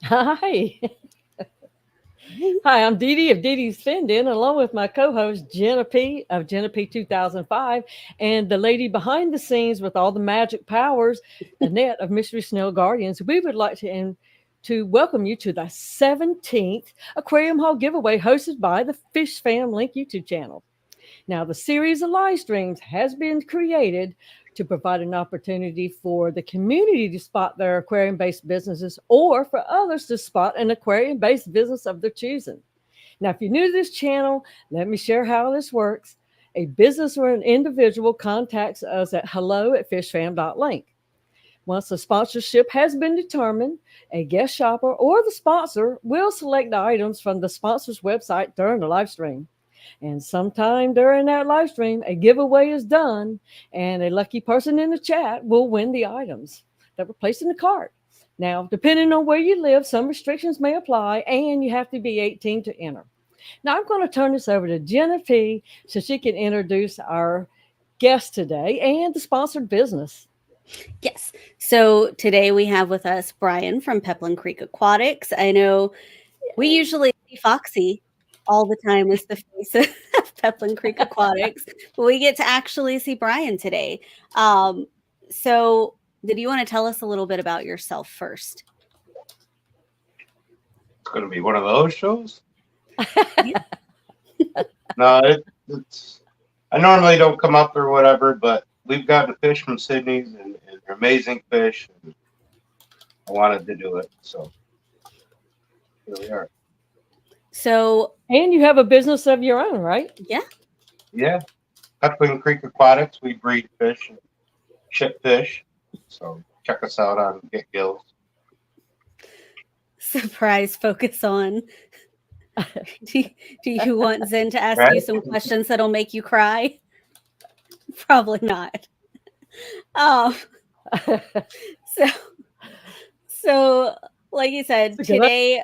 Hi. Hi, I'm Dee Dee of Dee Dee's Fendin, along with my co-host Jenna P of Jenna P 2005, and the lady behind the scenes with all the magic powers, Annette of Mystery Snail Guardians. We would like to welcome you to the 17th Aquarium Hall giveaway hosted by the Fishfam.link YouTube channel. Now, the series of live streams has been created to provide an opportunity for the community to spot their aquarium based businesses or for others to spot an aquarium based business of their choosing. Now, if you're new to this channel, let me share how this works. A business or an individual contacts us at hello@fishfam.link. Once the sponsorship has been determined, a guest shopper or the sponsor will select the items from the sponsor's website during the live stream. And sometime during that live stream, a giveaway is done, and a lucky person in the chat will win the items that were placed in the cart. Now, depending on where you live, some restrictions may apply, and you have to be 18 to enter. Now, I'm going to turn this over to Jenna P so she can introduce our guest today and the sponsored business. Yes. So today we have with us Brian from Peplin Creek Aquatics. I know we usually see Foxy all the time as the face of Peplin Creek Aquatics, but we get to actually see Brian today. So did you want to tell us a little bit about yourself first? It's going to be one of those shows. No, it's. I normally don't come up or whatever, but we've gotten fish from Sydney's and they're amazing fish. And I wanted to do it, so here we are. So, and you have a business of your own, right? Yeah. Yeah, Peplin Creek Aquatics. We breed fish and ship fish. So check us out on Get Gills. Surprise focus on. do you want Zen to ask you some questions that'll make you cry? Probably not. So like you said, today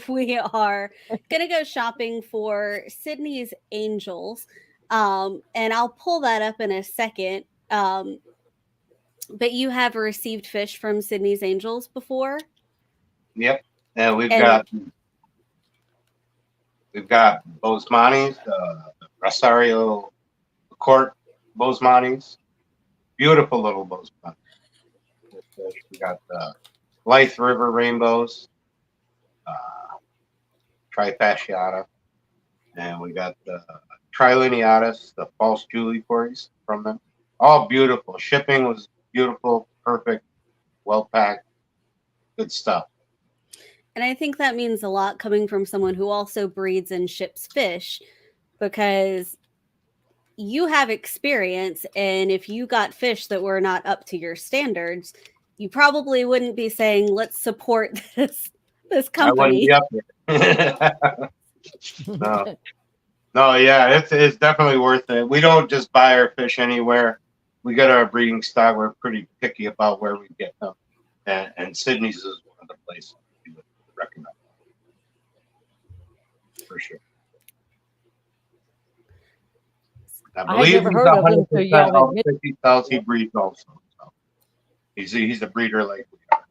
we are gonna go shopping for Sydney's Angels, and I'll pull that up in a second. But you have received fish from Sydney's Angels before? Yep, and we've got Bosemani's, Rosario Court Bosemani's, beautiful little Bosemani. We got Blythe River Rainbows, Trifasciata, and we got the Trilineatus, the false Julieforys from them. All beautiful. Shipping was beautiful, perfect, well packed, good stuff. And I think that means a lot coming from someone who also breeds and ships fish, because you have experience, and if you got fish that were not up to your standards, you probably wouldn't be saying, let's support this company. I wouldn't be up there. No, yeah, it's definitely worth it. We don't just buy our fish anywhere. We get our breeding stock. We're pretty picky about where we get them. And Sydney's is one of the places we would recommend. For sure. I believe never heard of him, so y'all he breeds also. So he's a breeder like we are.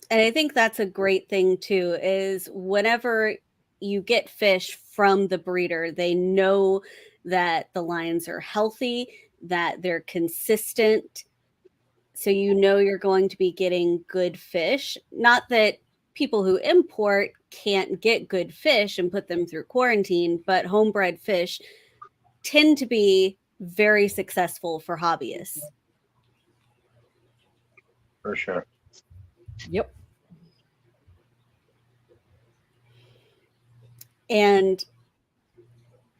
And I think that's a great thing too, is whenever you get fish from the breeder, they know that the lines are healthy, that they're consistent. So you know you're going to be getting good fish. Not that people who import can't get good fish and put them through quarantine, but homebred fish tend to be very successful for hobbyists. For sure. Yep. And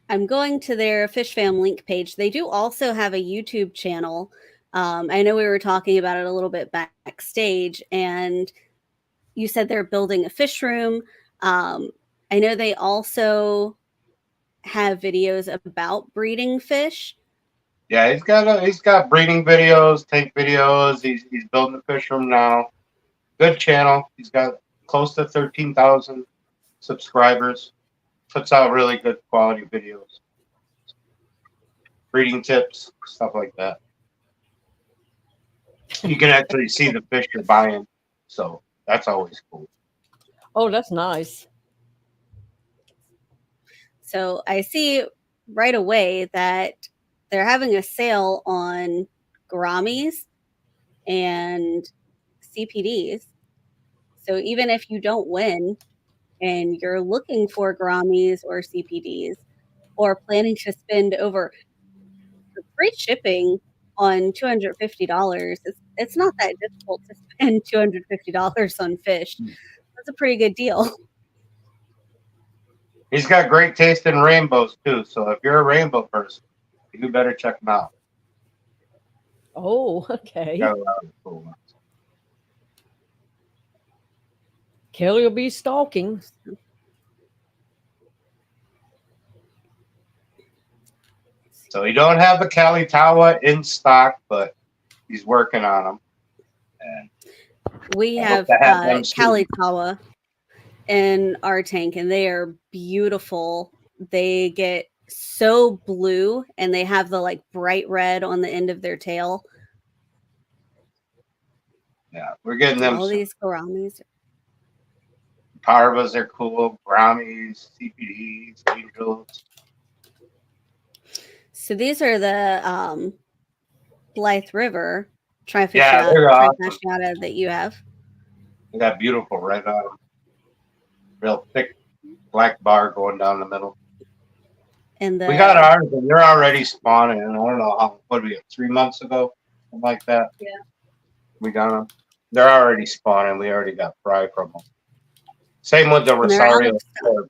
I'm going to their Fishfam.link page. They do also have a YouTube channel. I know we were talking about it a little bit backstage, and you said they're building a fish room. I know they also have videos about breeding fish. Yeah, he's got breeding videos, tank videos. He's building a fish room now. Good channel. He's got close to 13,000 subscribers. Puts out really good quality videos, breeding tips, stuff like that. You can actually see the fish you're buying So that's always cool. Oh, that's nice. So I see right away that they're having a sale on gouramis and CPDs. So even if you don't win and you're looking for gouramis or CPDs or planning to spend over free shipping on $250, it's not that difficult to spend $250 on fish. That's a pretty good deal. He's got great taste in rainbows too. So if you're a rainbow person, you better check him out. Oh, okay. Got a lot of cool ones. Kelly will be stalking. So he don't have the Kalitawa in stock, but he's working on them. And We I have hope to have them soon. Kalitawa in our tank, and they are beautiful. They get so blue, and they have the like bright red on the end of their tail. Yeah, we're getting them All soon. these gouramis. Parvas are cool, Brahmies, CPDs, Angels. So these are the Blythe River Yeah, they're awesome. Trifasciata that you have. They got beautiful red on them. Real thick black bar going down the middle. And We got ours, and they're already spawning. I don't know how. What did we get? 3 months ago, something like that. Yeah. We got them. They're already spawning. We already got fry from them. Same with the And they're out Rosario of stock. Corps.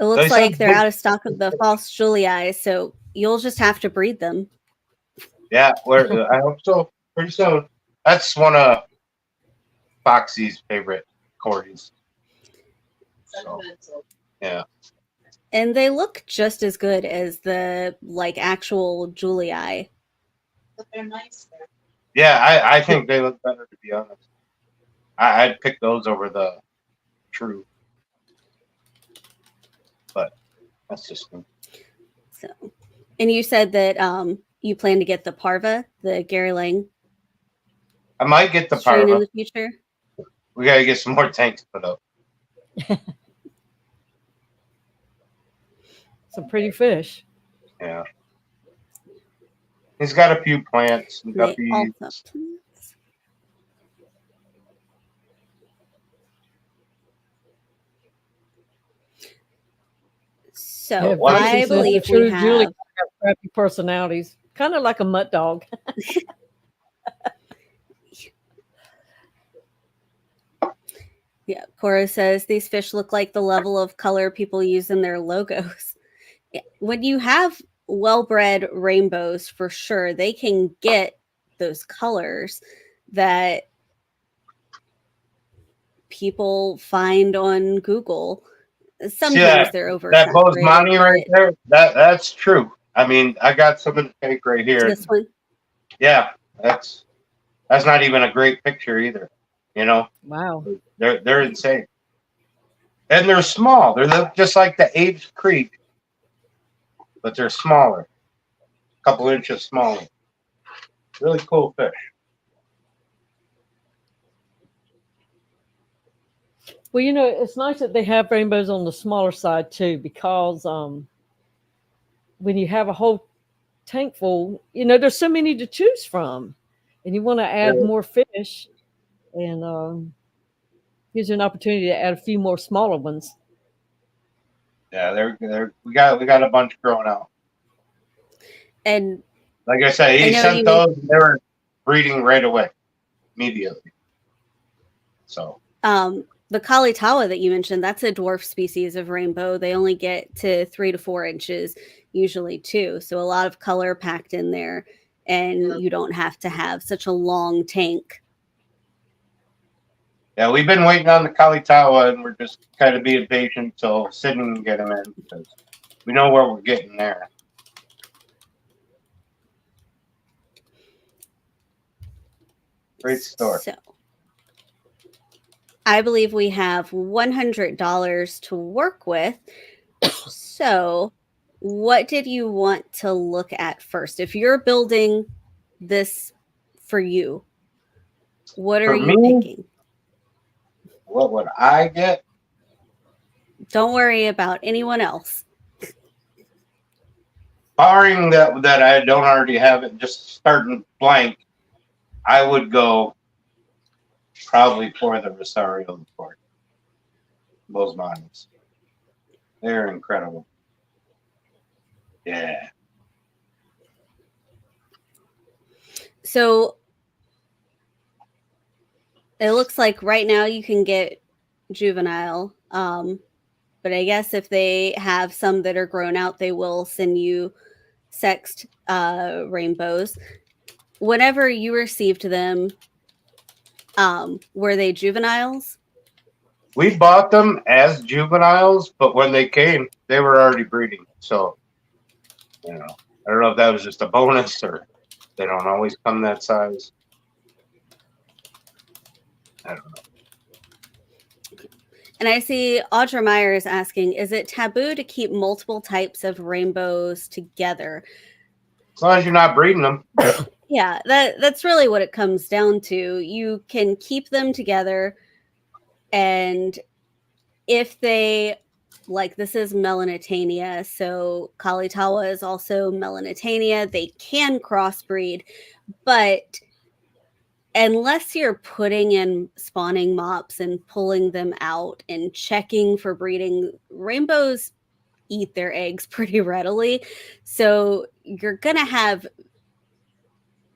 It looks Those like are they're big- out of stock of the false Julii, so you'll just have to breed them. Yeah, I hope so. Pretty soon. That's one of Foxy's favorite corgis. So, yeah. And they look just as good as the like actual Julii. But they're nice. Yeah, I think they look better, to be honest. I'd pick those over the true. But that's just me. So, and you said that you plan to get the Parva, the Gary Lang I might get the strain in Parva. the future. We got to get some more tanks put up. Some pretty fish. Yeah. He's got a few plants and They guppies. also So what I is believe the true we Julie have have crappy personalities, kind of like a mutt dog. Yeah, Cora says these fish look like the level of color people use in their logos. Yeah, when you have well-bred rainbows, for sure, they can get those colors that people find on Google. Sometimes they're that Bose oversaturated. Monty right there, that's true. I mean, I got some in the tank right here. This one, Yeah, that's not even a great picture either. You know, Wow. they're insane, and they're small. They're just like the aged creek, but they're smaller, a couple inches smaller. Really cool fish. Well, it's nice that they have rainbows on the smaller side too, because when you have a whole tank full, there's so many to choose from, and you want to add more fish, and gives you an opportunity to add a few more smaller ones. Yeah, we got a bunch growing out. and Like I said, he sent those, and they were breeding right away, immediately. So. The Kalitawa that you mentioned, that's a dwarf species of rainbow. They only get to 3 to 4 inches, usually 2. So a lot of color packed in there, and you don't have to have such a long tank. Yeah, we've been waiting on the Kalitawa, and we're just kind of being patient till Sydney can get them in, because we know where we're getting there. Great store. So I believe we have $100 to work with. So what did you want to look at first? If you're building this for you, What are For you me, thinking? what would I get? Don't worry about anyone else. Barring that I don't already have it, just starting blank, I would go probably for the Rosario Court. Those models. They're incredible. Yeah. So it looks like right now you can get juvenile. But I guess if they have some that are grown out, they will send you sexed rainbows. Whenever you received them, were they juveniles? We bought them as juveniles, but when they came, they were already breeding. So, I don't know if that was just a bonus or they don't always come that size. I don't know. And I see Audra Myers asking, is it taboo to keep multiple types of rainbows together? As long as you're not breeding them. Yeah, that's really what it comes down to. You can keep them together, and if they, like, this is Melanitania, so Kalitawa is also Melanitania. They can crossbreed, but unless you're putting in spawning mops and pulling them out and checking for breeding, rainbows eat their eggs pretty readily. So you're going to have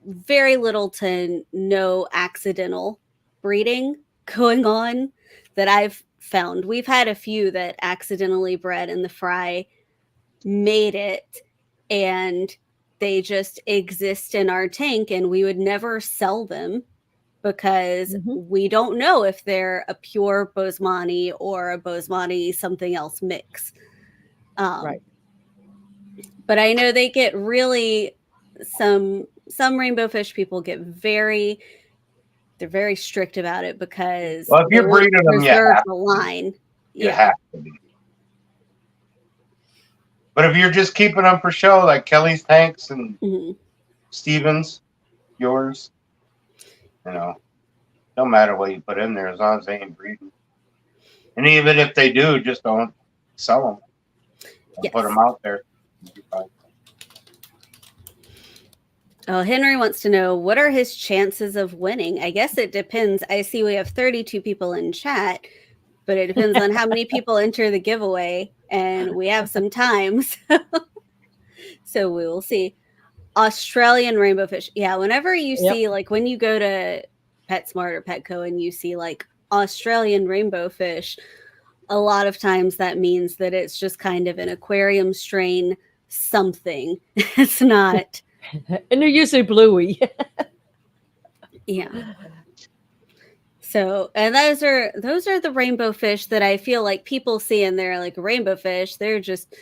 very little to no accidental breeding going on that I've found. We've had a few that accidentally bred in the fry, made it, and they just exist in our tank, and we would never sell them because we don't know if they're a pure Bosemani or a Bosemani something else mix. Right. But I know they get really some rainbow fish people get very strict about it because Well, if they you're want breeding to them, preserve the line. You have to be. But if you're just keeping them for show, like Kelly's tanks and Steven's, yours, don't matter what you put in there as long as they ain't breeding. And even if they do, just don't sell them. Don't put them out there. Oh, Henry wants to know, what are his chances of winning? I guess it depends. I see we have 32 people in chat, but it depends on how many people enter the giveaway, and we have some time. So we will see. Australian rainbow fish. Yeah, whenever you see, like when you go to PetSmart or Petco and you see like Australian rainbow fish, a lot of times that means that it's just kind of an aquarium strain something. It's not. And they're usually bluey. Yeah. So, and those are the rainbow fish that I feel like people see, and they're like, rainbow fish, they're just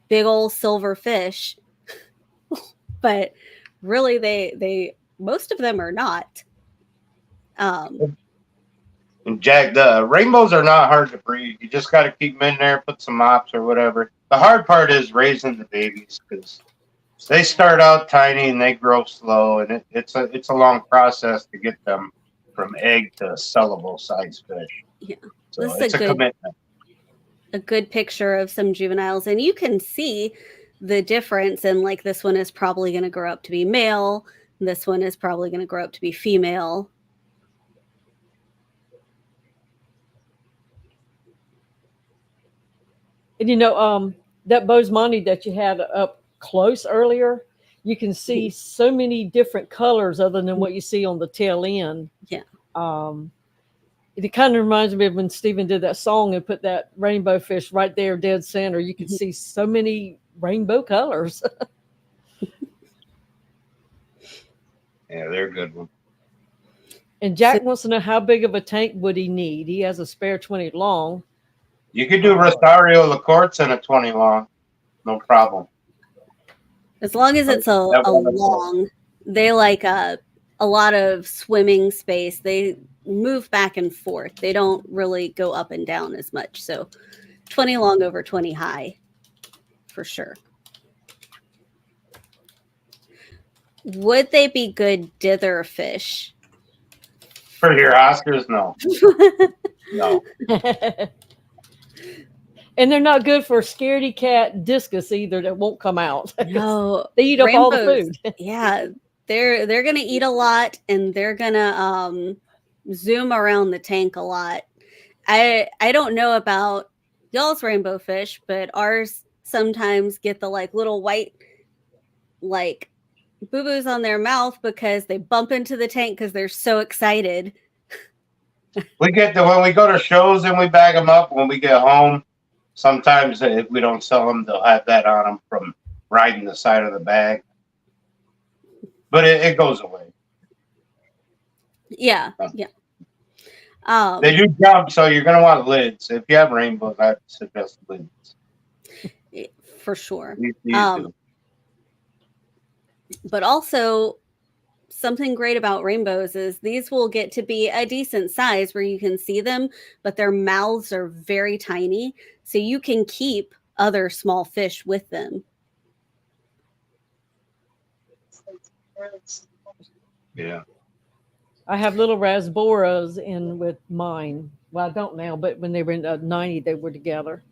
big old silver fish. But really they most of them are not. And Jack, the rainbows are not hard to breed. You just got to keep them in there, put some mops or whatever. The hard part is raising the babies because they start out tiny and they grow slow, and it's a long process to get them from egg to sellable size fish. Yeah, so this it's is a commitment. A good picture of some juveniles, and you can see the difference. And like, this one is probably going to grow up to be male. This one is probably going to grow up to be female. And that Bosemani that you had up close earlier, you can see so many different colors other than what you see on the tail end. Yeah. It kind of reminds me of when Stephen did that song and put that rainbow fish right there dead center. You could see so many rainbow colors. Yeah, they're a good one. And Jack wants to know, how big of a tank would he need? He has a spare 20 long. You could do Rosario LaCourts in a 20 long. No problem. As long as it's a long, they like a lot of swimming space. They move back and forth. They don't really go up and down as much. So 20 long over 20 high for sure. Would they be good dither fish For your Oscars, no. No. And they're not good for scaredy cat discus either. That won't come out. No, They eat up all the rainbows, food. yeah, they're gonna eat a lot, and they're gonna zoom around the tank a lot. I don't know about y'all's rainbow fish, but ours sometimes get the like little white like boo-boos on their mouth because they bump into the tank because they're so excited. We get when we go to shows and we bag them up. When we get home, sometimes if we don't sell them, they'll have that on them from riding the side of the bag. But it goes away. Yeah, yeah. They do jump, so you're gonna want lids. If you have rainbows, I'd suggest lids. For sure. These do. But also, something great about rainbows is these will get to be a decent size where you can see them, but their mouths are very tiny, so you can keep other small fish with them. Yeah. I have little rasboras in with mine. Well, I don't now, but when they were in 90, they were together.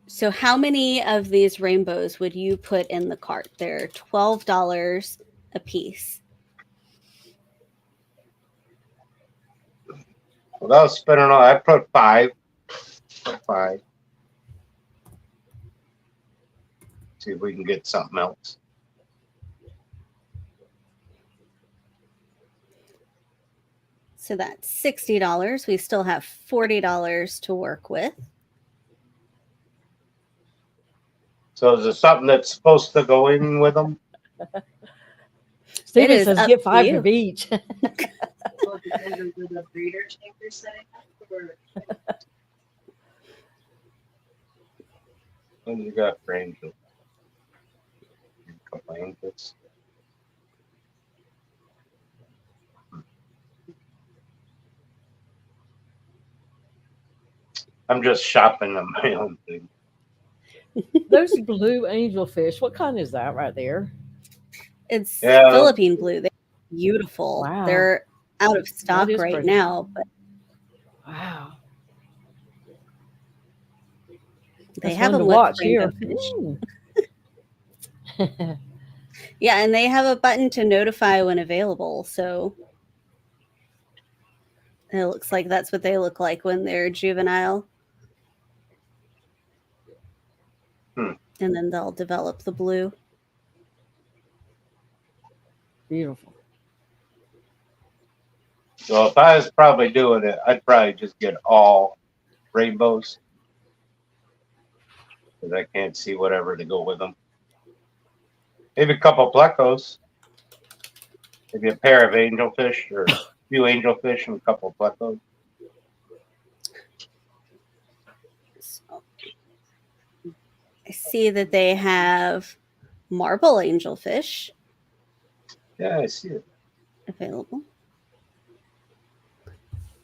So how many of these rainbows would you put in the cart? They're $12 a piece. Without spending all, I put 5. Five. See if we can get something else. So that's $60. We still have $40 to work with. So is it something that's supposed to go in with them? Steven is says up get to 5 you. of each. Well, depends on the breeder tank you're setting up, or What do you got for angels? A couple angels. I'm just shopping on my own thing. Those blue angelfish, what kind is that right there? It's Yeah. Philippine blue. They're beautiful. Wow. They're out of stock is right pretty. now, but Wow. they That's have one them to with watch rainbow here. fish. Yeah, and they have a button to notify when available. So it looks like that's what they look like when they're juvenile. And then they'll develop the blue. Beautiful. So if I was probably doing it, I'd probably just get all rainbows. Because I can't see whatever to go with them. Maybe a couple plecos. Maybe a pair of angelfish or a few angelfish and a couple plecos. So I see that they have marble angelfish Yeah, I see it. available.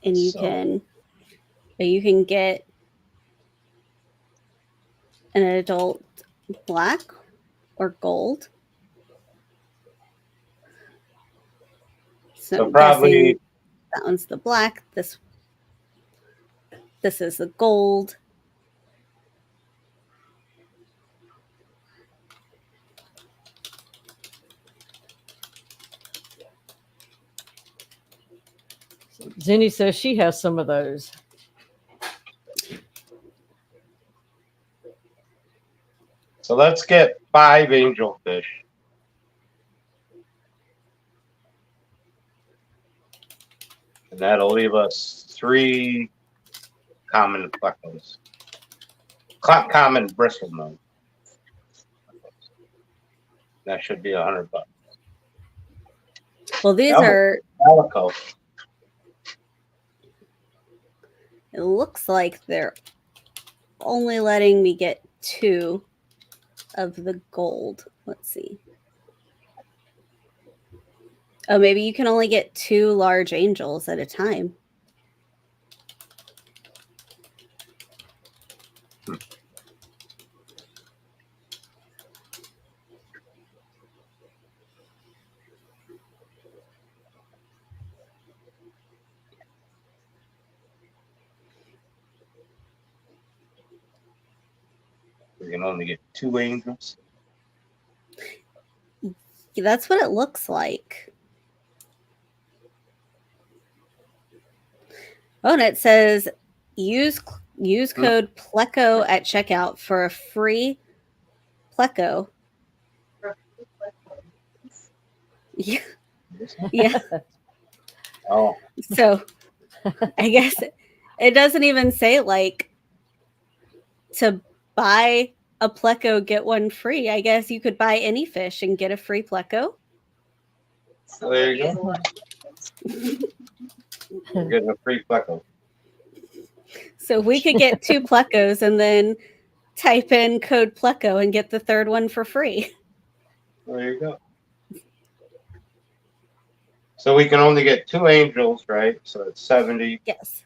And you can get an adult black or gold. So So I'm probably guessing that one's the black. This is the gold. Zenny says she has some of those. so let's get 5 angelfish. And that'll leave us 3 common plecos. Common bristlenose. That should be $100. Well, these Calico. are, Calico. it looks like they're only letting me get 2 of the gold. Let's see. Oh, maybe you can only get 2 large angels at a time. We can only get 2 angels. That's what it looks like. Oh, and it says use code Pleco at checkout for a free Pleco. Yeah. Yeah. Oh, So I guess it doesn't even say like to buy a Pleco, get one free. I guess you could buy any fish and get a free Pleco. so there you go. We're getting a free Pleco. So we could get 2 Plecos and then type in code Pleco and get the third one for free. There you go. So we can only get 2 angels, right? So it's 70. Yes.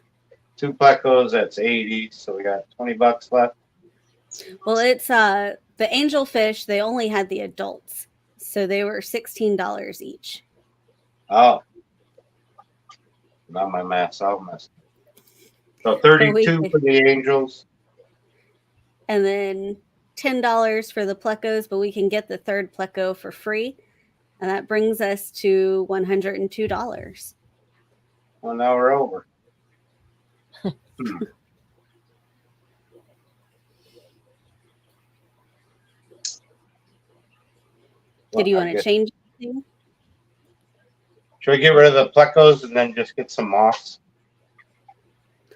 2 Plecos, that's 80. So we got $20 left. Well, it's the angelfish, they only had the adults. So they were $16 each. Oh. Not my math, I'll mess. So 32 for the angels. And then $10 for the Plecos, but we can get the third Pleco for free. And that brings us to $102. Well, now we're over. Did you want to change anything? Should we get rid of the Plecos and then just get some moss?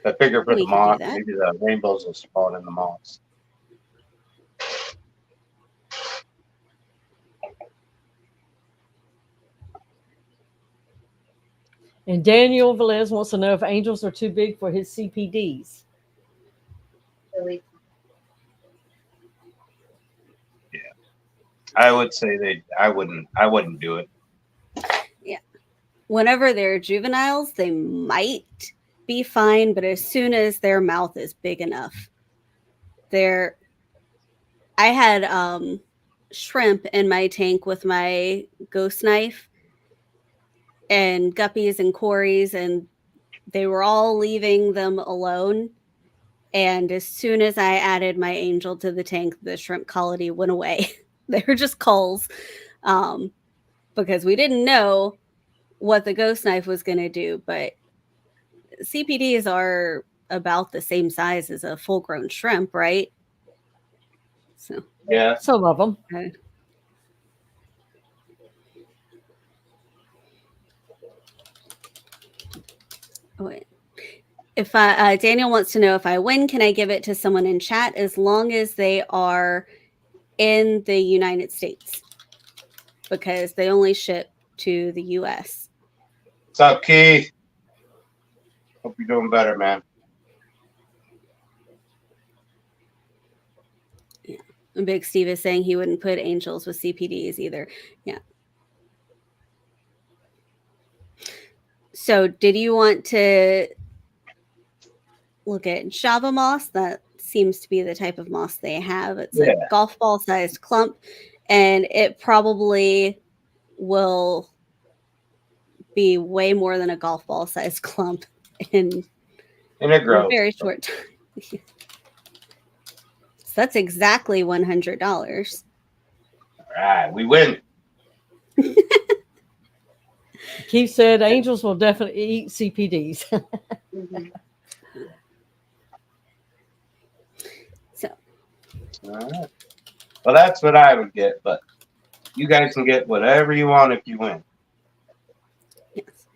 I figure for the moss, maybe the rainbows will spawn in the moss. And Daniel Velez wants to know if angels are too big for his CPDs. Really? Yeah, I would say I wouldn't do it. Yeah, whenever they're juveniles, they might be fine, but as soon as their mouth is big enough, I had shrimp in my tank with my ghost knife and guppies and cories, and they were all leaving them alone. And as soon as I added my angel to the tank, the shrimp colony went away. They were just culls, because we didn't know what the ghost knife was going to do. But CPDs are about the same size as a full-grown shrimp, right? So yeah, some of them. Okay. Oh, wait. If Daniel wants to know if I win, can I give it to someone in chat as long as they are in the United States? Because they only ship to the US. What's up, Keith? Hope you're doing better, man. Yeah. And Big Steve is saying he wouldn't put angels with CPDs either. Yeah. So did you want to look at Java moss? That seems to be the type of moss they have. It's a golf ball sized clump, and it probably will be way more than a golf ball sized clump in a very short time. So that's exactly $100. All right, we win. Keith said angels will definitely eat CPDs. Mm-hmm. So, all right. Well, that's what I would get, but you guys can get whatever you want if you win. yes.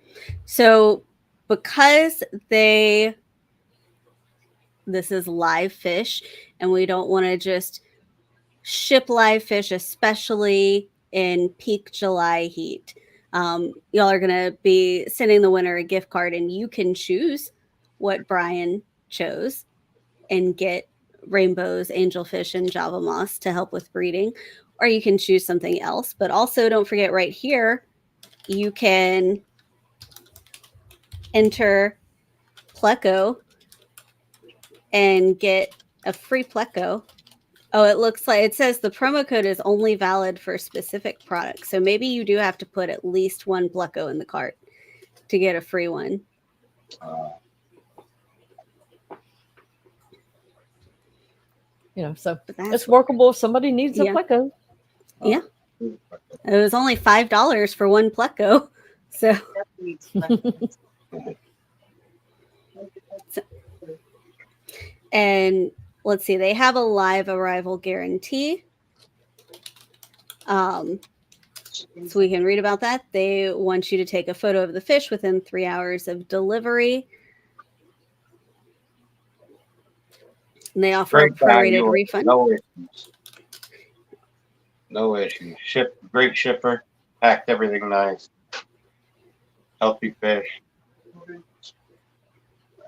So because this is live fish, and we don't want to just ship live fish, especially in peak July heat. Y'all are going to be sending the winner a gift card, and you can choose what Brian chose and get rainbows, angelfish, and Java moss to help with breeding, or you can choose something else. But also don't forget right here, you can enter Pleco and get a free Pleco. Oh, it looks like it says the promo code is only valid for specific products. So maybe you do have to put at least one Pleco in the cart to get a free one. So But that's it's workable if somebody needs a Yeah. pleco. Yeah. It was only $5 for one pleco. So and let's see, they have a live arrival guarantee. So we can read about that. They want you to take a photo of the fish within 3 hours of delivery. And they offer a Great prorated value. refund. No issues. No issues. Great shipper. Packed everything nice. Healthy fish. I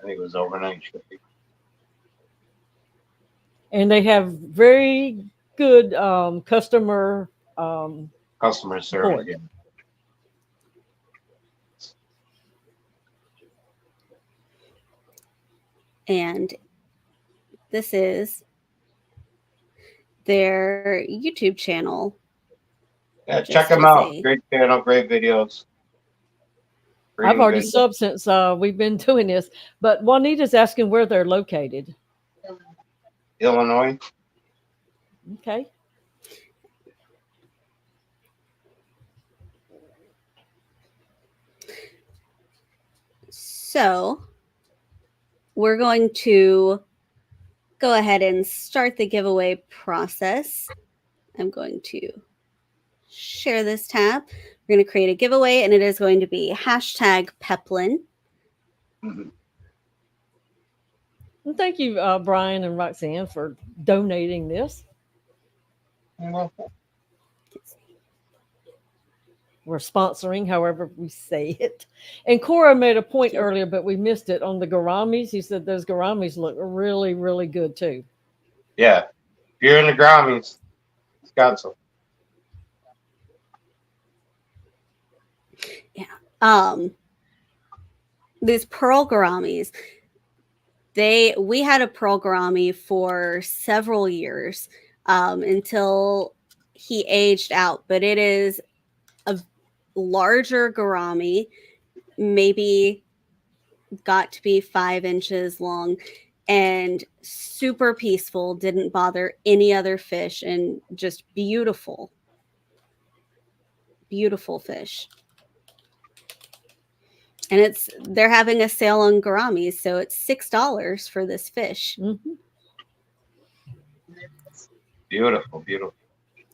think it was overnight shipping. And they have very good customer Customer support. service. And this is their YouTube channel. Yeah, Just check them as out. a- Great channel, great videos. I've Breeding already videos. subbed since we've been doing this, but Juanita's asking where they're located. Illinois. Okay. So we're going to go ahead and start the giveaway process. I'm going to share this tab. We're going to create a giveaway, and it is going to be #Peplin. Mhm. And thank you, Brian and Roxanne, for donating this. We're sponsoring, however we say it. And Cora made a point earlier, but we missed it on the gouramis. He said those gouramis look really, really good too. Yeah. If you're in the Grammys, it's got some. These pearl gouramis, we had a pearl gourami for several years until he aged out, but it is a larger gourami, maybe got to be 5 inches long, and super peaceful, didn't bother any other fish, and just beautiful fish. And they're having a sale on gouramis, so it's $6 for this fish. Mm-hmm. Beautiful, beautiful.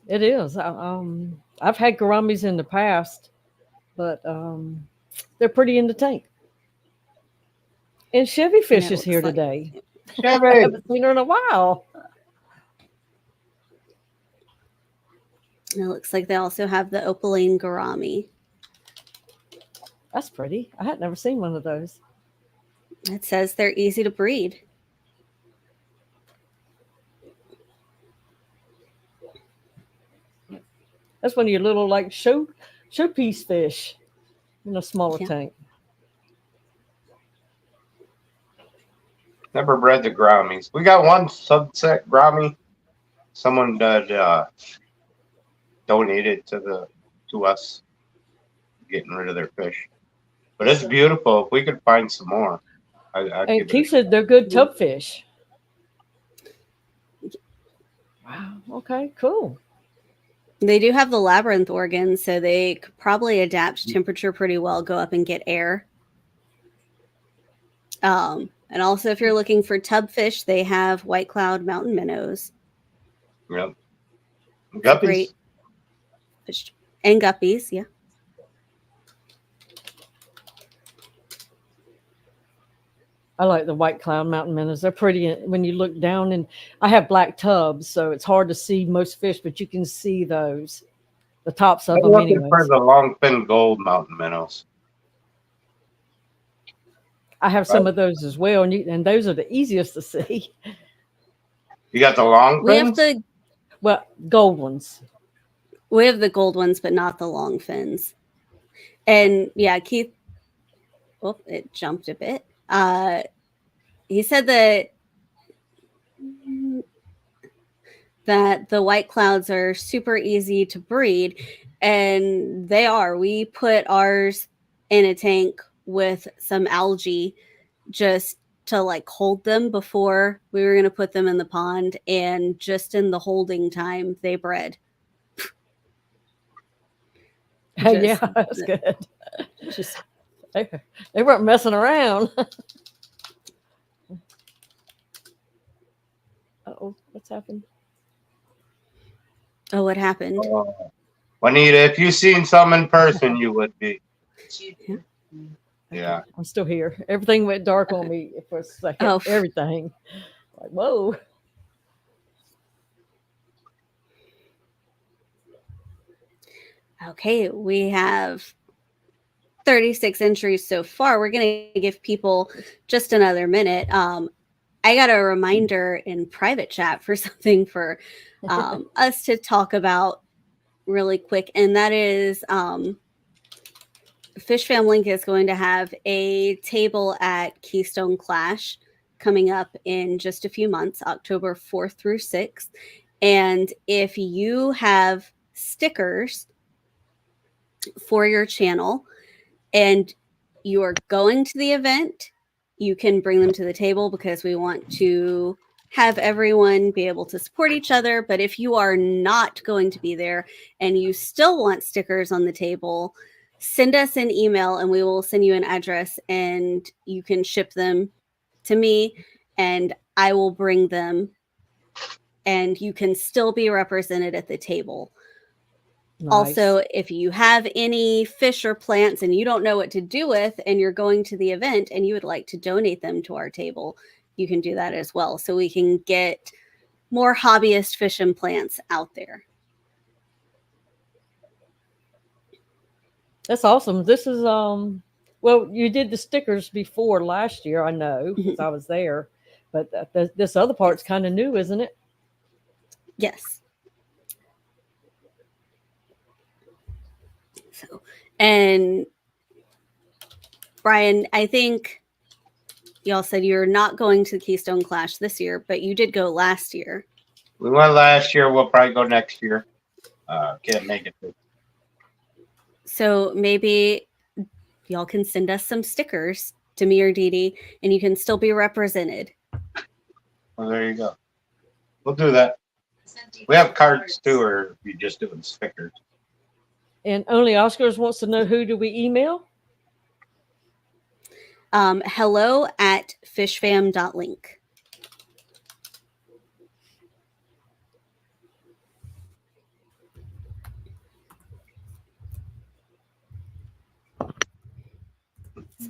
It is. I've had gouramis in the past, but they're pretty in the tank. And Chevy Fish is here today. I Chevy. haven't seen her in a while. And it looks like they also have the opaline gourami. That's pretty. I had never seen one of those. It says they're easy to breed. That's one of your little like showpiece fish in a smaller tank. Never bred the Grammies. We got one subset Grammy. Someone donated to us, getting rid of their fish. But it's beautiful. If we could find some more, I'd And give Keith it. said they're good tub fish. Wow. Okay. Cool. They do have the labyrinth organ, so they could probably adapt temperature pretty well, go up and get air. And also, if you're looking for tub fish, they have white cloud mountain minnows. Yep. Guppies. Great fish. And guppies, yeah. I like the white cloud mountain minnows. They're pretty when you look down, and I have black tubs, so it's hard to see most fish, but you can see those, the tops of I'm them looking anyways. for the long fin gold mountain minnows. I have some of those as well, and those are the easiest to see. You got the long We fins? have gold ones. We have the gold ones, but not the long fins. And yeah, Keith, it jumped a bit. He said that the white clouds are super easy to breed, and they are. We put ours in a tank with some algae, just to like hold them before we were going to put them in the pond, and just in the holding time they bred. Yeah, that's good. Just they weren't messing around. Oh, what's happened? Oh, what happened? Juanita, if you seen some in person, you would be. Yeah. I'm still here. Everything went dark on me for a second. Oh. Everything. Like, whoa. Okay, we have 36 entries so far. We're going to give people just another minute. I got a reminder in private chat for something for us to talk about really quick, and that is Fishfam.link is going to have a table at Keystone Clash coming up in just a few months, October 4th through 6th. And if you have stickers for your channel and you are going to the event, you can bring them to the table because we want to have everyone be able to support each other. But if you are not going to be there and you still want stickers on the table, send us an email and we will send you an address and you can ship them to me and I will bring them and you can still be represented at the table. Nice. Also, if you have any fish or plants and you don't know what to do with and you're going to the event and you would like to donate them to our table, you can do that as well. So we can get more hobbyist fish and plants out there. That's awesome. This is well, you did the stickers before last year, I know, because I was there. But this other part's kind of new, isn't it? Yes. So, and Brian, I think y'all said you're not going to the Keystone Clash this year, but you did go last year. We went last year. We'll probably go next year. Can't make it. So maybe y'all can send us some stickers to me or Dee Dee, and you can still be represented. Well, there you go. We'll do that. We have cards too, or we just doing stickers. And Only Oscars wants to know, who do we email? hello@fishfam.link.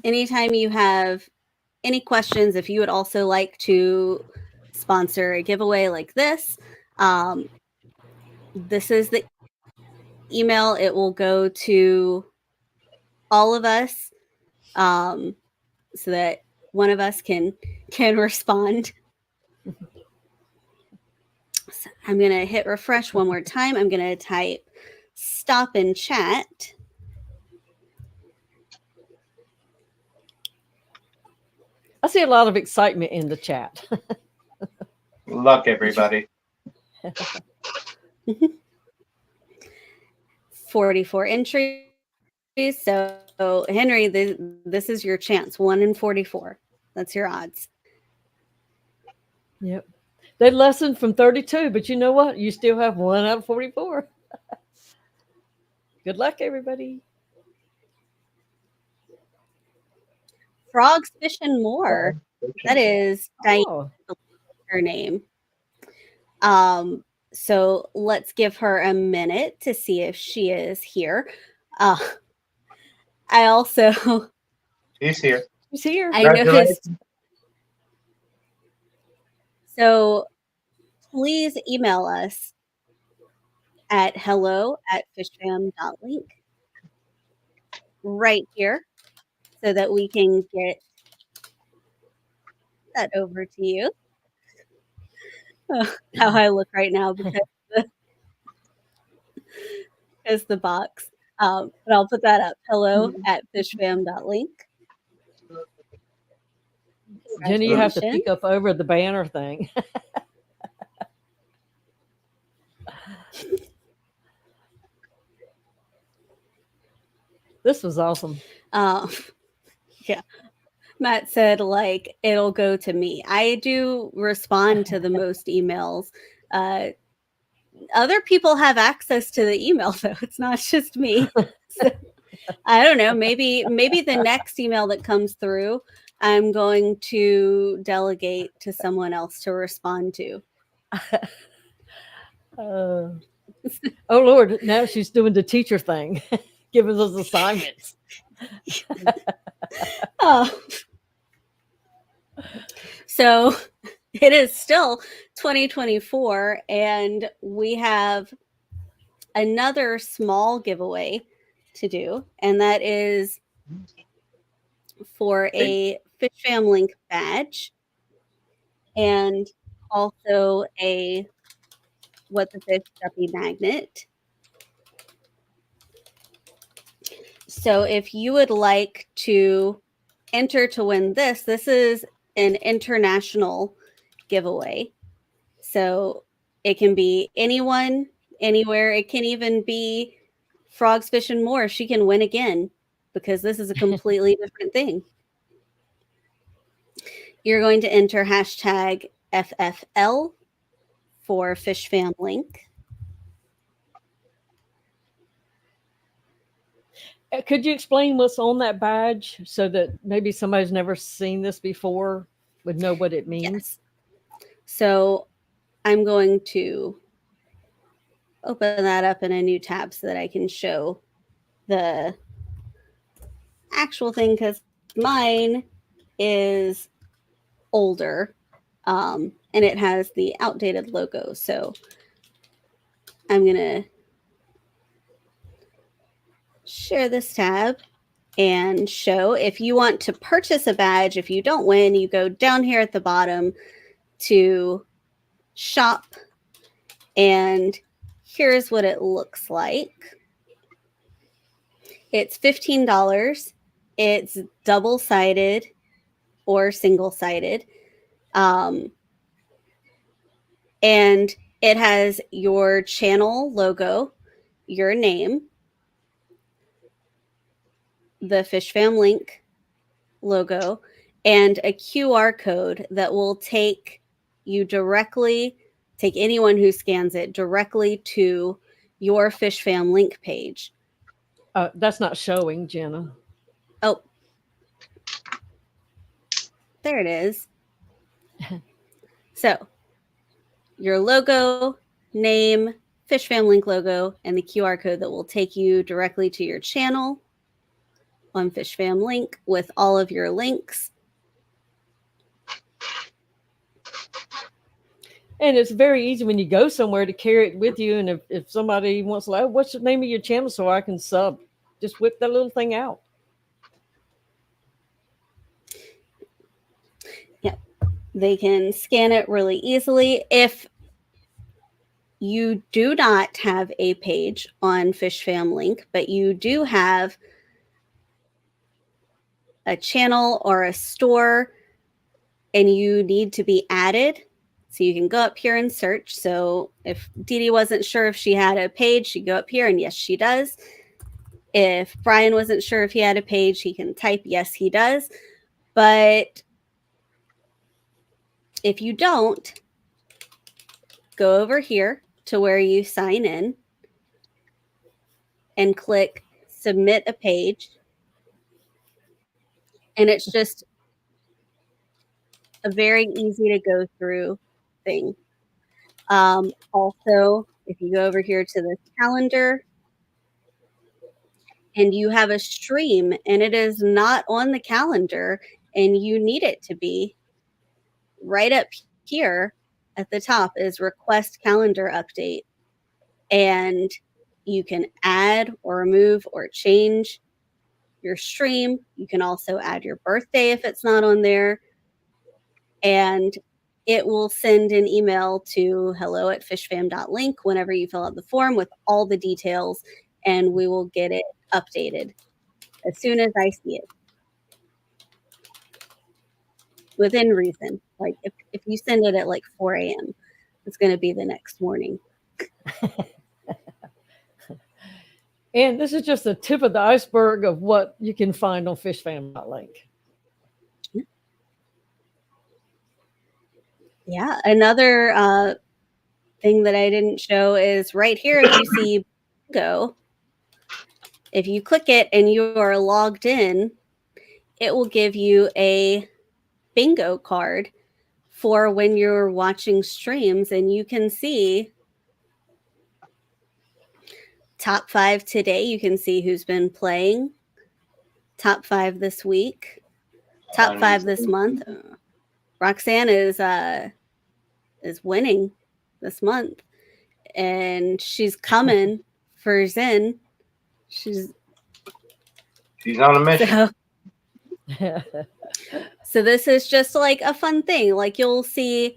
Anytime you have any questions, if you would also like to sponsor a giveaway like this, this is the email. It will go to all of us so that one of us can respond. So I'm going to hit refresh one more time. I'm going to type stop in chat. I see a lot of excitement in the chat. Good luck, everybody. 44 entries. So, Henry, this is your chance. 1 in 44. That's your odds. Yep. They lessened from 32, but you know what? You still have 1 out of 44. Good luck, everybody. Frogs Fishing More. That is Diane, her name. So let's give her a minute to see if she is here. I also She's here. She's here. I noticed. So please email us at hello@fishfam.link right here so that we can get that over to you. How I look right now because the box. But I'll put that up. hello@fishfam.link. Jenny, you have to pick up over the banner thing. This was awesome. Yeah. Matt said, like, it'll go to me. I do respond to the most emails. Other people have access to the email, though. It's not just me. So, I don't know. Maybe the next email that comes through, I'm going to delegate to someone else to respond to. Oh Lord, now she's doing the teacher thing, giving us assignments. Oh. So it is still 2024, and we have another small giveaway to do, and that is for a Fishfam.link badge and also a What the Fish Guppy magnet. So if you would like to enter to win this is an international giveaway. So it can be anyone, anywhere. It can even be Frogs, Fish, and More. She can win again because this is a completely different thing. You're going to enter hashtag FFL for Fishfam.link. Could you explain what's on that badge so that maybe somebody's never seen this before would know what it means? Yes. So I'm going to open that up in a new tab so that I can show the actual thing, because mine is older and it has the outdated logo. So I'm going to share this tab and show. If you want to purchase a badge, if you don't win, you go down here at the bottom to shop, and here's what it looks like. It's $15. It's double-sided or single-sided. And it has your channel logo, your name, the Fishfam.link logo, and a QR code that will take anyone who scans it directly to your Fishfam.link page. That's not showing, Jenna. Oh, there it is. So your logo, name, Fishfam.link logo, and the QR code that will take you directly to your channel on Fishfam.link with all of your links. And it's very easy when you go somewhere to carry it with you. And if somebody wants to, like, what's the name of your channel so I can sub? Just whip that little thing out. Yeah, they can scan it really easily. If you do not have a page on Fishfam.link, but you do have a channel or a store and you need to be added, so you can go up here and search. So if Dee Dee wasn't sure if she had a page, she'd go up here, and yes, she does. If Brian wasn't sure if he had a page, he can type, yes, he does. But if you don't, go over here to where you sign in and click submit a page. And it's just a very easy to go through thing. Also, if you go over here to the calendar and you have a stream and it is not on the calendar and you need it to be, right up here at the top is request calendar update. And you can add or remove or change your stream. You can also add your birthday if it's not on there. And it will send an email to hello@fishfam.link whenever you fill out the form with all the details, and we will get it updated as soon as I see it. Within reason. Like if you send it at like 4 a.m., it's going to be the next morning. And this is just the tip of the iceberg of what you can find on Fishfam.link. Yeah. Another thing that I didn't show is right here. If you see bingo, if you click it and you are logged in, it will give you a bingo card for when you're watching streams, and you can see top 5 today. You can see who's been playing. Top 5 this week. Top 5 this month. Roxanne is winning this month, and she's coming for Zen. She's on a mission. So this is just like a fun thing. Like you'll see,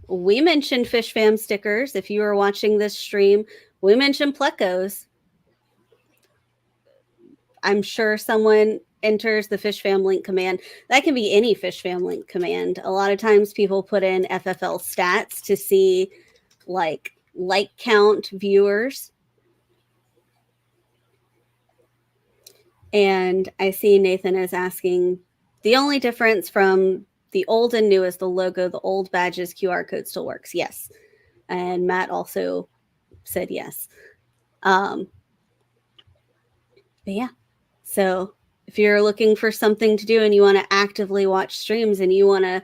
we mentioned Fish Fam stickers. If you are watching this stream, we mentioned plecos. I'm sure someone enters the Fishfam.link command. That can be any Fishfam.link command. A lot of times people put in FFL stats to see like count viewers. And I see Nathan is asking, the only difference from the old and new is the logo. The old badges QR code still works. Yes. And Matt also said yes. But yeah. So if you're looking for something to do and you want to actively watch streams and you want to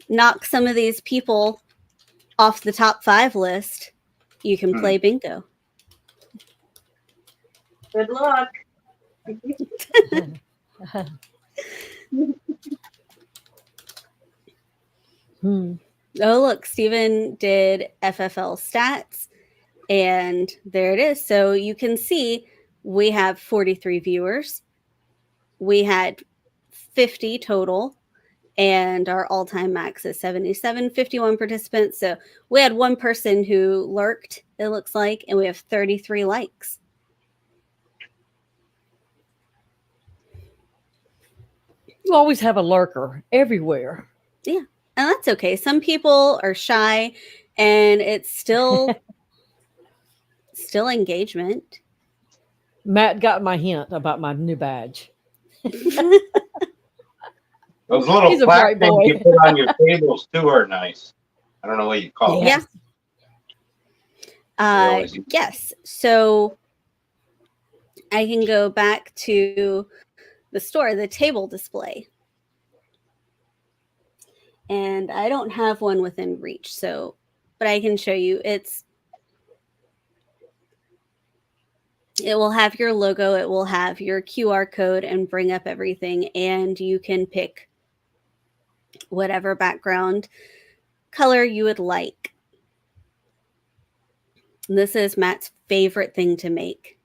knock some of these people off the top 5 list, you can play bingo. Good luck. Oh, look, Steven did FFL stats, and there it is. So you can see we have 43 viewers. We had 50 total, and our all-time max is 77, 51 participants. So we had one person who lurked, it looks like, and we have 33 likes. You always have a lurker everywhere. Yeah, and that's okay. Some people are shy, and it's still engagement. Matt got my hint about my new badge. Those little He's a plaque bright things boy. you put on your tables too are nice. I don't know what you call Yeah. them. Yes. So I can go back to the store, the table display. And I don't have one within reach, so, but I can show you. It will have your logo, it will have your QR code and bring up everything, and you can pick whatever background color you would like. And this is Matt's favorite thing to make.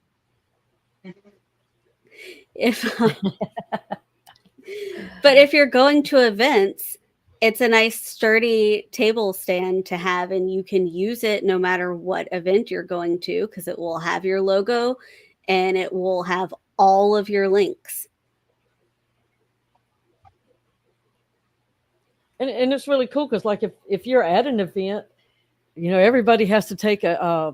But if you're going to events, it's a nice sturdy table stand to have, and you can use it no matter what event you're going to, because it will have your logo and it will have all of your links. And it's really cool because, like, if you're at an event, you know, everybody has to take a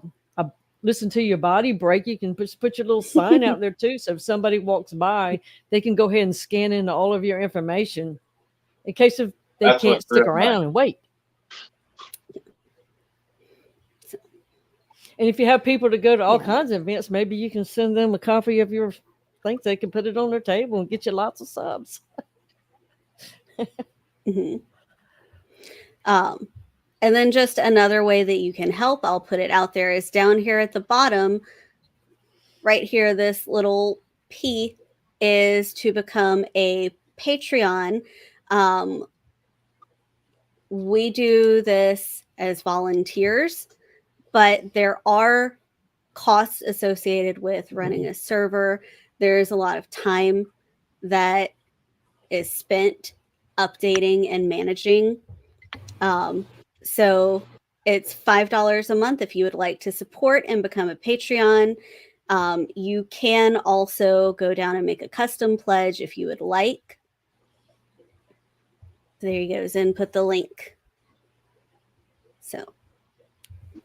listen to your body break. You can put your little sign out there too. So if somebody walks by, they can go ahead and scan in all of your information in case of they can't stick around and wait. And if you have people to go to all kinds of events, maybe you can send them a copy of your things. They can put it on their table and get you lots of subs. And then just another way that you can help, I'll put it out there, is down here at the bottom, right here, this little P is to become a Patreon. We do this as volunteers, but there are costs associated with running a server. There's a lot of time that is spent updating and managing. So it's $5 a month if you would like to support and become a Patreon. You can also go down and make a custom pledge if you would like. There you go, Zen, put the link. So.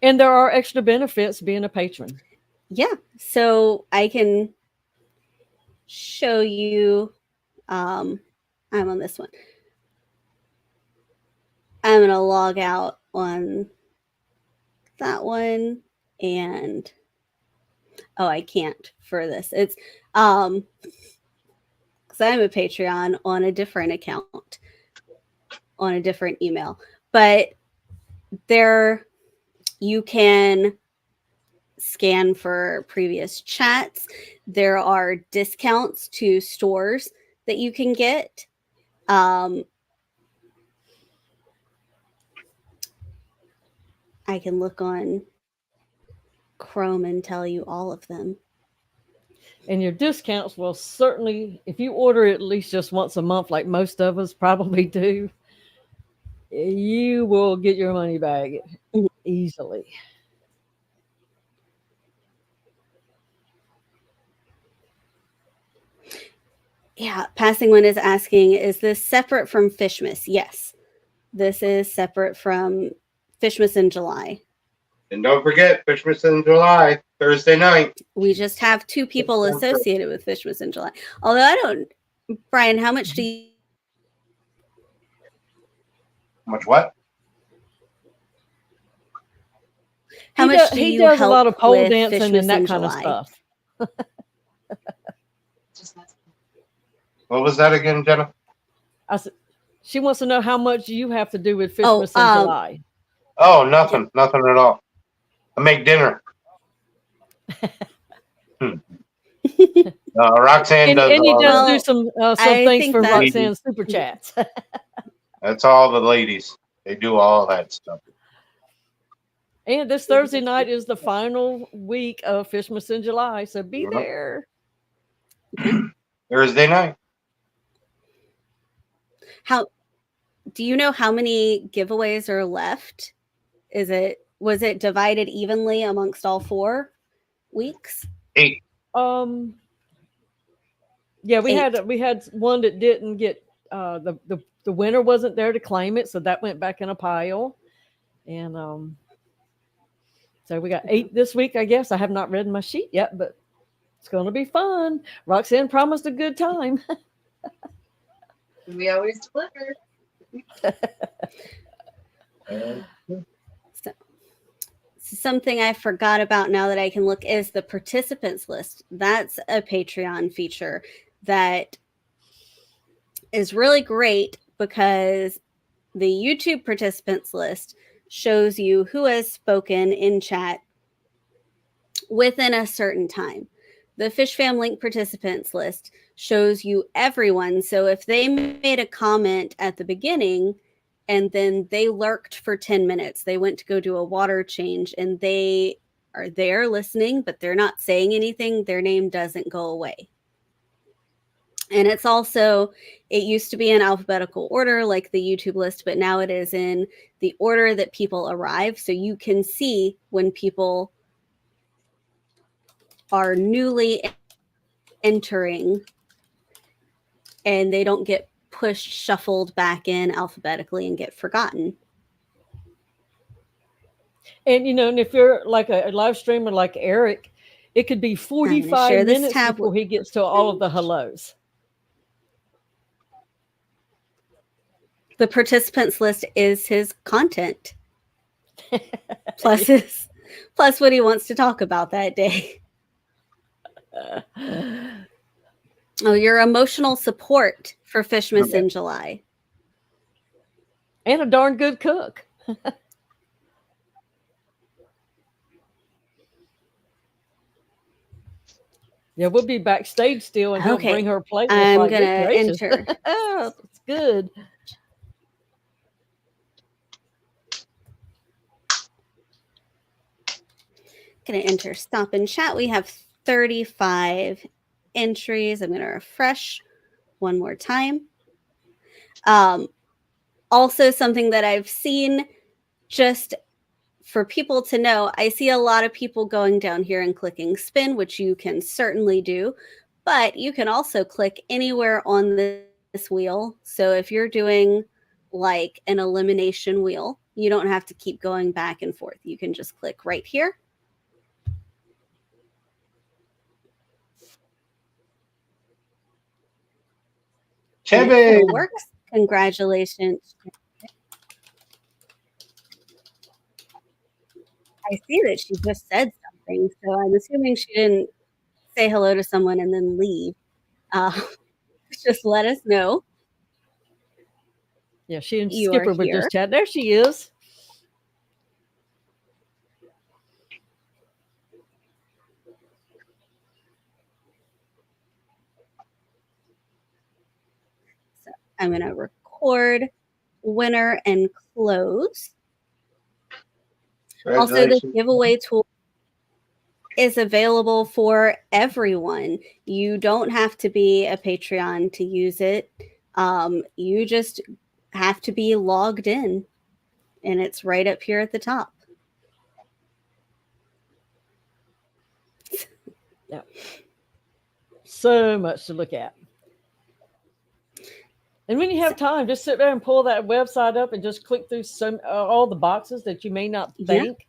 And there are extra benefits being a patron. Yeah, so I can show you. I'm on this one. I'm going to log out on that one, and I can't for this. It's because I'm a Patreon on a different account, on a different email. But there you can scan for previous chats. There are discounts to stores that you can get. I can look on Chrome and tell you all of them. And your discounts will certainly, if you order at least just once a month, like most of us probably do, you will get your money back easily. Yeah, Passing One is asking, is this separate from Fishmas? Yes, this is separate from Fishmas in July. And don't forget, Fishmas in July, Thursday night. We just have 2 people associated with Fishmas in July. Although I don't, Brian, how much do you? Much what? How much do you does a help lot of pole with dancing Fishmas and that in kind of July? stuff. What was that again, Jenna? She wants to know how much you have to do with Fishmas in July. Oh, nothing. Nothing at all. I make dinner. Roxanne And does he all does that. do some I things think for that's- Roxanne's super chats. That's all the ladies. They do all that stuff. And this Thursday night is the final week of Fishmas in July, so be there. Thursday night. How do you know how many giveaways are left? Was it divided evenly amongst all 4 weeks? 8. Yeah, we 8. had one that didn't get the winner wasn't there to claim it, so that went back in a pile. And so we got 8 this week, I guess. I have not read my sheet yet, but it's going to be fun. Roxanne promised a good time. We always deliver. So, something I forgot about now that I can look is the participants list. That's a Patreon feature that is really great because the YouTube participants list shows you who has spoken in chat within a certain time. The Fishfam.link participants list shows you everyone. So if they made a comment at the beginning and then they lurked for 10 minutes, they went to go do a water change and they are there listening, but they're not saying anything, their name doesn't go away. And it's also, it used to be in alphabetical order like the YouTube list, but now it is in the order that people arrive. So you can see when people are newly entering and they don't get pushed, shuffled back in alphabetically and get forgotten. And and if you're like a live streamer like Eric, it could be 45 minutes before he gets to all of the hellos. The participants list is his content. plus what he wants to talk about that day. Your emotional support for Fishmas in July. And a darn good cook. Yeah, we'll be backstage still and he'll bring her plate. I'm going to enter. Oh, it's good. Going to enter stop and chat. We have 35 entries. I'm going to refresh one more time. Also, something that I've seen just for people to know, I see a lot of people going down here and clicking spin, which you can certainly do, but you can also click anywhere on this wheel. So if you're doing like an elimination wheel, you don't have to keep going back and forth. You can just click right here. Chevy Works. Congratulations. I see that she just said something, so I'm assuming she didn't say hello to someone and then leave. Uh, just let us know Yeah, she and you are Skipper were here. just chatting. There she is. So I'm going to record winner and close. Also, the Congratulations. giveaway tool is available for everyone. You don't have to be a Patreon to use it. You just have to be logged in, and it's right up here at the top. Yeah. So much to look at. And when you have time, just sit there and pull that website up and just click through all the boxes that you may not Yeah. think.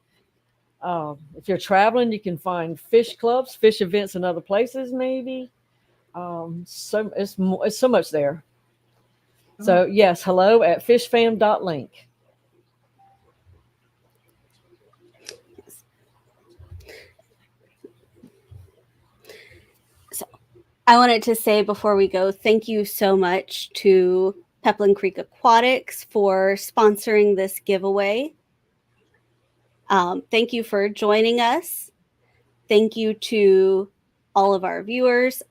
If you're traveling, you can find fish clubs, fish events in other places, maybe. So it's so much there. So yes, hello at Fishfam.link. So I wanted to say before we go, thank you so much to Peplin Creek Aquatics for sponsoring this giveaway. Thank you for joining us. Thank you to all of our viewers,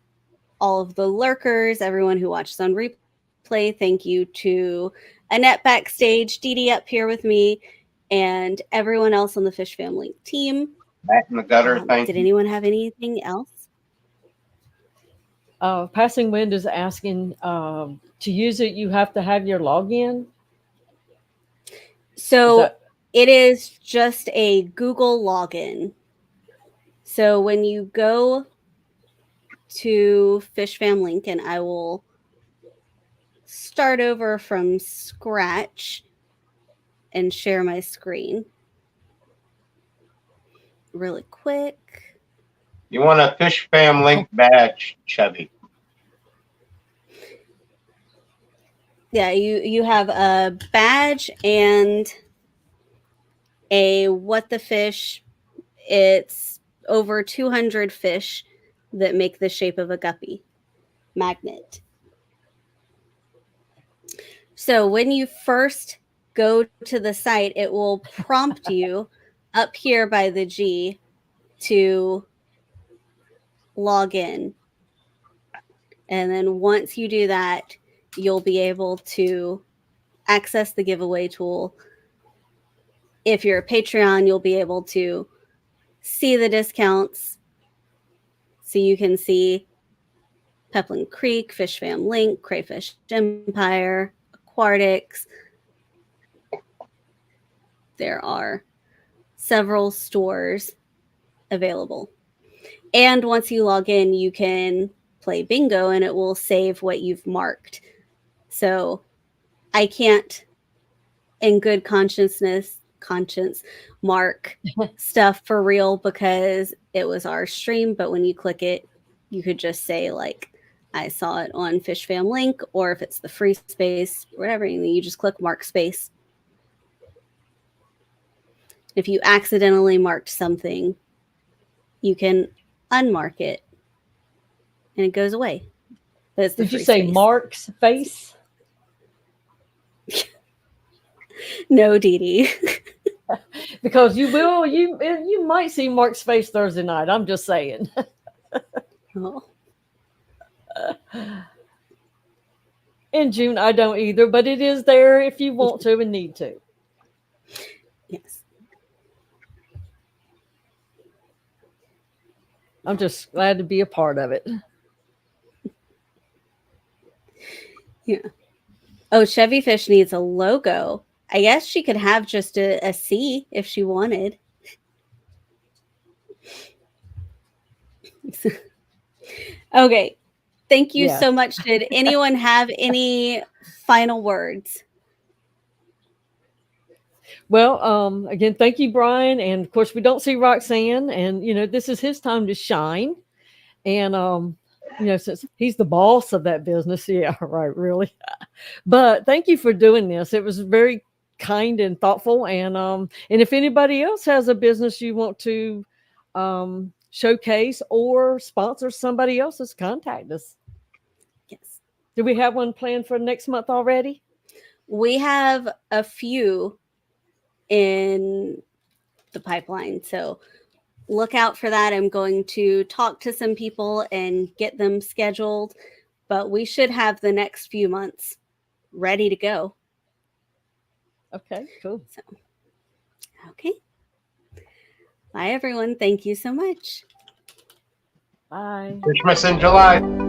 all of the lurkers, everyone who watches on replay. Thank you to Annette backstage, Dee Dee up here with me, and everyone else on the Fishfam.link team. Back in the gutter. Thank Did you. anyone have anything else? Passing Wind is asking to use it, you have to have your login. So it is just a Google login. So when you go to Fishfam.link, and I will start over from scratch and share my screen really quick. You want a Fishfam.link badge, Chevy? Yeah, you have a badge and a what the fish. It's over 200 fish that make the shape of a guppy magnet. So when you first go to the site, it will prompt you up here by the G to log in. And then once you do that, you'll be able to access the giveaway tool. If you're a Patreon, you'll be able to see the discounts. So you can see Peplin Creek, Fishfam.link, Crayfish Empire, Aquatics. There are several stores available. And once you log in, you can play bingo and it will save what you've marked. So I can't, in good conscience, mark stuff for real because it was our stream. But when you click it, you could just say, like, I saw it on Fishfam.link, or if it's the free space, whatever, you just click mark space. If you accidentally marked something, you can unmark it and it goes away. But it's the Did you free say space. Mark's face? No, Dee Dee. Because you might see Mark's face Thursday night. I'm just saying. Oh. In June, I don't either, but it is there if you want to and need to. Yes. I'm just glad to be a part of it. Yeah. Oh, Chevy Fish needs a logo. I guess she could have just a C if she wanted. Okay. Thank you Yes. so much. Did anyone have any final words? Well, again, thank you, Brian. And of course, we don't see Roxanne, and this is his time to shine. And since he's the boss of that business, yeah, right, really. But thank you for doing this. It was very kind and thoughtful. And if anybody else has a business you want to showcase or sponsor somebody else's, contact us. Yes. Do we have one planned for next month already? We have a few in the pipeline, so look out for that. I'm going to talk to some people and get them scheduled, but we should have the next few months ready to go. Okay, cool. So, okay. Bye, everyone. Thank you so much. Bye. Fishmas in July.